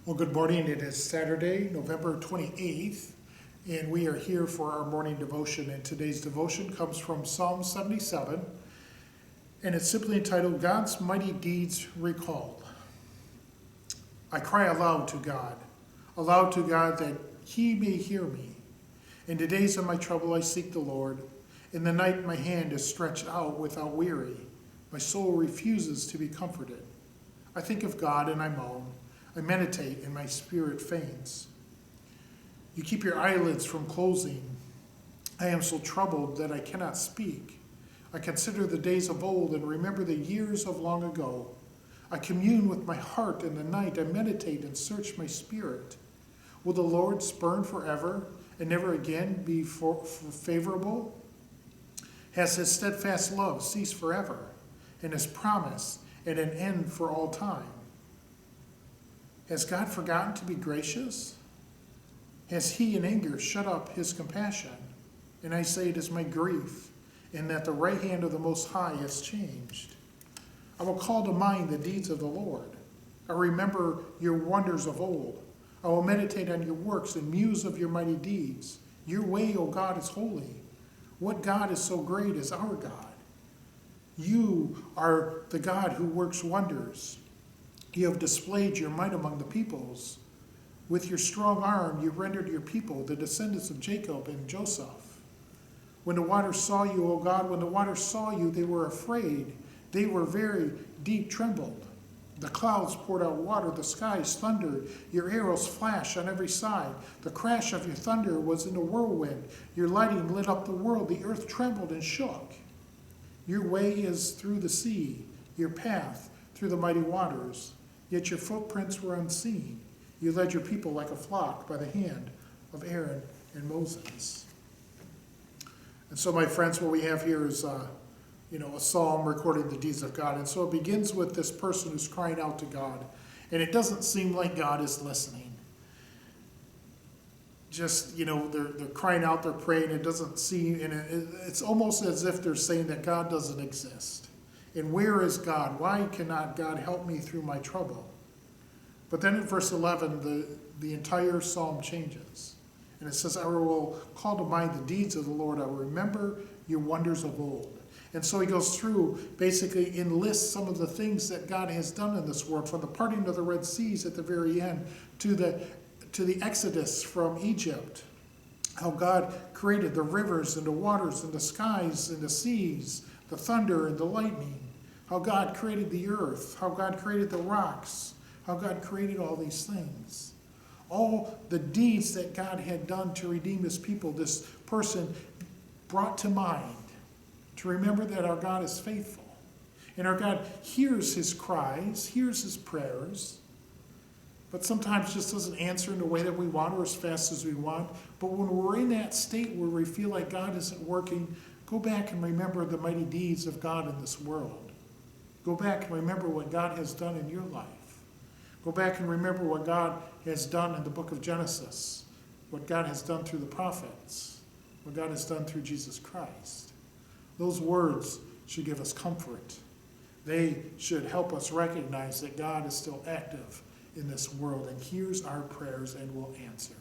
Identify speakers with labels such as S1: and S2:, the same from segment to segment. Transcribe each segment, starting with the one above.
S1: Well, good morning. It is Saturday, November 28th, and we are here for our morning devotion. And today's devotion comes from Psalm 77, and it's simply entitled, God's Mighty Deeds Recalled. I cry aloud to God that he may hear me. In the days of my trouble I seek the Lord. In the night my hand is stretched out without weary. My soul refuses to be comforted. I think of God and I moan. I meditate and my spirit faints. You keep your eyelids from closing. I am so troubled that I cannot speak. I consider the days of old and remember the years of long ago. I commune with my heart in the night. I meditate and search my spirit. Will the Lord spurn forever and never again be favorable? Has his steadfast love ceased forever, and his promise at an end for all time? Has God forgotten to be gracious? Has he in anger shut up his compassion? And I say it is my grief, and that the right hand of the Most High has changed. I will call to mind the deeds of the Lord. I remember your wonders of old. I will meditate on your works and muse of your mighty deeds. Your way, O God, is holy. What God is so great as our God? You are the God who works wonders. You have displayed your might among the peoples. With your strong arm you rendered your people, the descendants of Jacob and Joseph. When the waters saw you, O God, when the waters saw you, they were afraid. They were very deep trembled. The clouds poured out water, the skies thundered, your arrows flashed on every side. The crash of your thunder was in a whirlwind. Your lightning lit up the world, the earth trembled and shook. Your way is through the sea, your path through the mighty waters. Yet your footprints were unseen. You led your people like a flock by the hand of Aaron and Moses. And so, my friends, what we have here is a psalm recording the deeds of God. And so it begins with this person who's crying out to God. And it doesn't seem like God is listening. Just, they're crying out, they're praying. It doesn't seem, and it's almost as if they're saying that God doesn't exist. And where is God? Why cannot God help me through my trouble? But then in verse 11, the entire psalm changes. And it says, I will call to mind the deeds of the Lord. I will remember your wonders of old. And so he goes through, basically enlists some of the things that God has done in this world, from the parting of the Red Seas at the very end to the Exodus from Egypt. How God created the rivers and the waters and the skies and the seas, the thunder and the lightning, how God created the earth, how God created the rocks, how God created all these things. All the deeds that God had done to redeem his people, this person brought to mind to remember that our God is faithful. And our God hears his cries, hears his prayers, but sometimes just doesn't answer in the way that we want or as fast as we want. But when we're in that state where we feel like God isn't working, go back and remember the mighty deeds of God in this world. Go back and remember what God has done in your life. Go back and remember what God has done in the book of Genesis, what God has done through the prophets, what God has done through Jesus Christ. Those words should give us comfort. They should help us recognize that God is still active in this world and hears our prayers and will answer.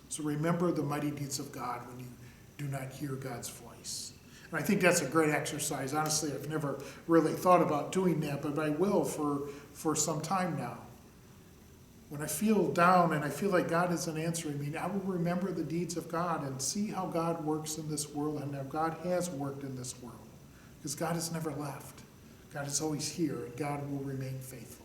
S1: So remember the mighty deeds of God when you do not hear God's voice. And I think that's a great exercise. Honestly, I've never really thought about doing that, but I will for some time now. When I feel down and I feel like God isn't answering me, I will remember the deeds of God and see how God works in this world and how God has worked in this world. Because God has never left. God is always here, and God will remain faithful.